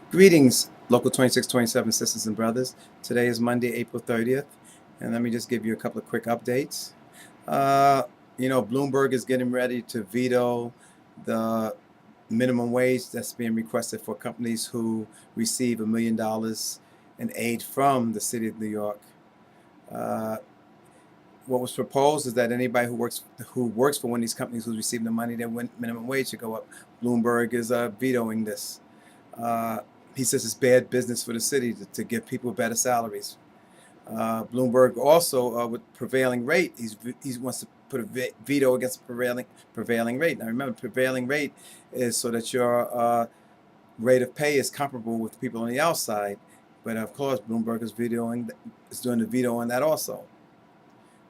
Greetings, Local2627 sisters and brothers. Today is Monday, April 30th, and let me just give you a couple of quick updates. Uh, Bloomberg is getting ready to veto the minimum wage that's being requested for companies who receive $1 million in aid from the city of New York. Uh, what was proposed is that anybody who works for one of these companies who's receiving the money, their minimum wage should go up. Bloomberg is vetoing this. Uh, he says it's bad business for the city to give people better salaries. Bloomberg also, with prevailing rate, he wants to put a veto against prevailing rate. Now remember, prevailing rate is so that your rate of pay is comparable with people on the outside. But of course, Bloomberg is doing the veto on that also.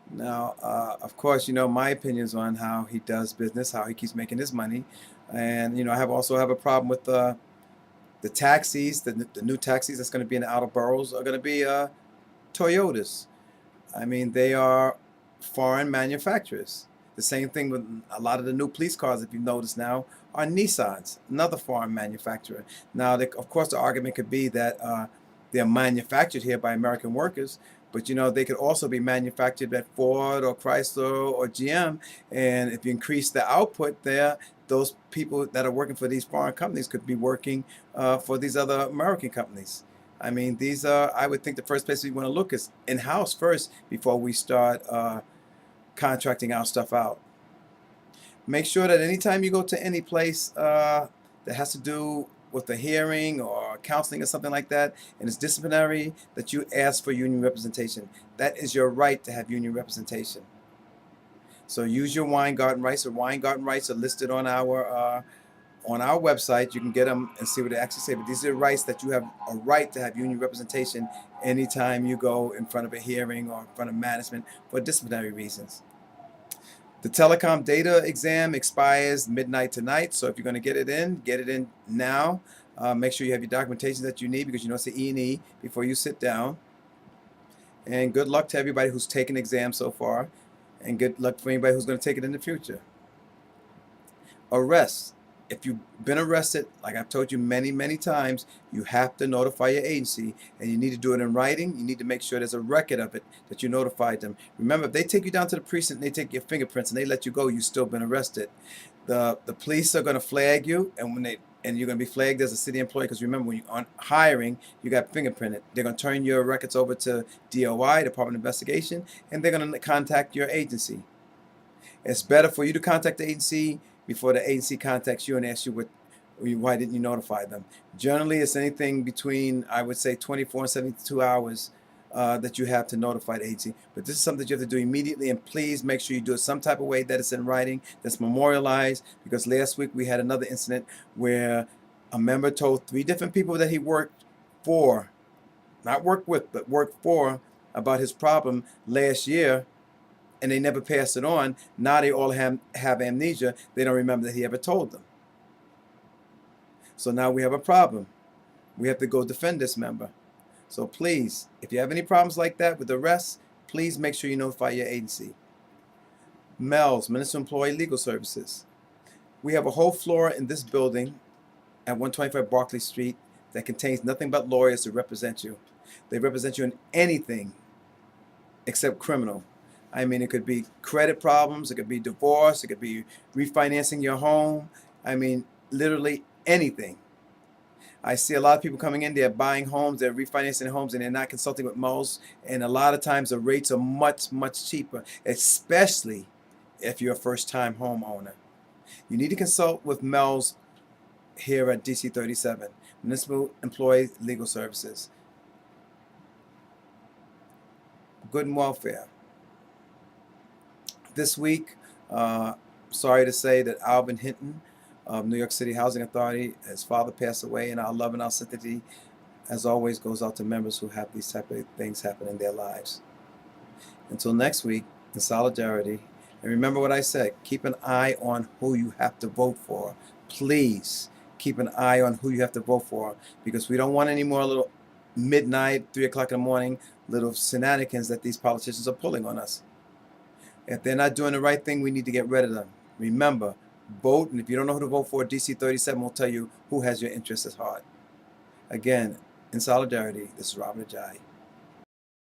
Now, of course, my opinions on how he does business, how he keeps making his money, and I also have a problem with the taxis, the new taxis that's going to be in the outer boroughs are going to be Toyotas. I mean, they are foreign manufacturers. The same thing with a lot of the new police cars, if you notice now, are Nissans, another foreign manufacturer. Now, of course, the argument could be that they're manufactured here by American workers, but they could also be manufactured at Ford or Chrysler or GM. And if you increase the output there, those people that are working for these foreign companies could be working for these other American companies. I mean, I would think the first place we want to look is in-house first before we start contracting our stuff out. Make sure that anytime you go to any place that has to do with a hearing or counseling or something like that, and it's disciplinary, that you ask for union representation. That is your right to have union representation. So use your wine garden rights. The wine garden rights are listed on our website. You can get them and see what they actually say. But these are rights that you have a right to have union representation anytime you go in front of a hearing or in front of management for disciplinary reasons. The Telecom Data exam expires midnight tonight, so if you're going to get it in now. Make sure you have your documentation that you need, because it's an E&E before you sit down. And good luck to everybody who's taken exams so far, and good luck for anybody who's going to take it in the future. Arrests. If you've been arrested, like I've told you many, many times, you have to notify your agency, and you need to do it in writing. You need to make sure there's a record of it, that you notified them. Remember, if they take you down to the precinct and they take your fingerprints and they let you go, you've still been arrested. The police are going to flag you, and you're going to be flagged as a city employee, because remember, when you're on hiring, you got fingerprinted. They're going to turn your records over to DOI, Department of Investigation, and they're going to contact your agency. It's better for you to contact the agency before the agency contacts you and asks you why didn't you notify them. Generally, it's anything between, I would say, 24 and 72 hours that you have to notify the agency. But this is something that you have to do immediately, and please make sure you do it some type of way that it's in writing, that's memorialized, because last week we had another incident where a member told 3 different people that he worked for, not worked with, but worked for, about his problem last year, and they never passed it on. Now they all have amnesia. They don't remember that he ever told them. So now we have a problem. We have to go defend this member. So please, if you have any problems like that with arrests, please make sure you notify your agency. MELS, Municipal Employee Legal Services. We have a whole floor in this building at 125 Barclay Street that contains nothing but lawyers to represent you. They represent you in anything except criminal. I mean, it could be credit problems, it could be divorce, it could be refinancing your home. I mean, literally anything. I see a lot of people coming in, they're buying homes, they're refinancing homes, and they're not consulting with MELS. And a lot of times the rates are much, much cheaper, especially if you're a first-time homeowner. You need to consult with MELS here at DC 37, Municipal Employee Legal Services. Good and welfare. This week, sorry to say that Alvin Hinton of New York City Housing Authority, his father passed away, and our love and our sympathy, as always, goes out to members who have these type of things happen in their lives. Until next week, in solidarity, and remember what I said, keep an eye on who you have to vote for. Please keep an eye on who you have to vote for, because we don't want any more little midnight, 3 o'clock in the morning, little shenanigans that these politicians are pulling on us. If they're not doing the right thing, we need to get rid of them. Remember, vote, and if you don't know who to vote for, DC 37 will tell you who has your interests at heart. Again, in solidarity, this is Robert Ajayi.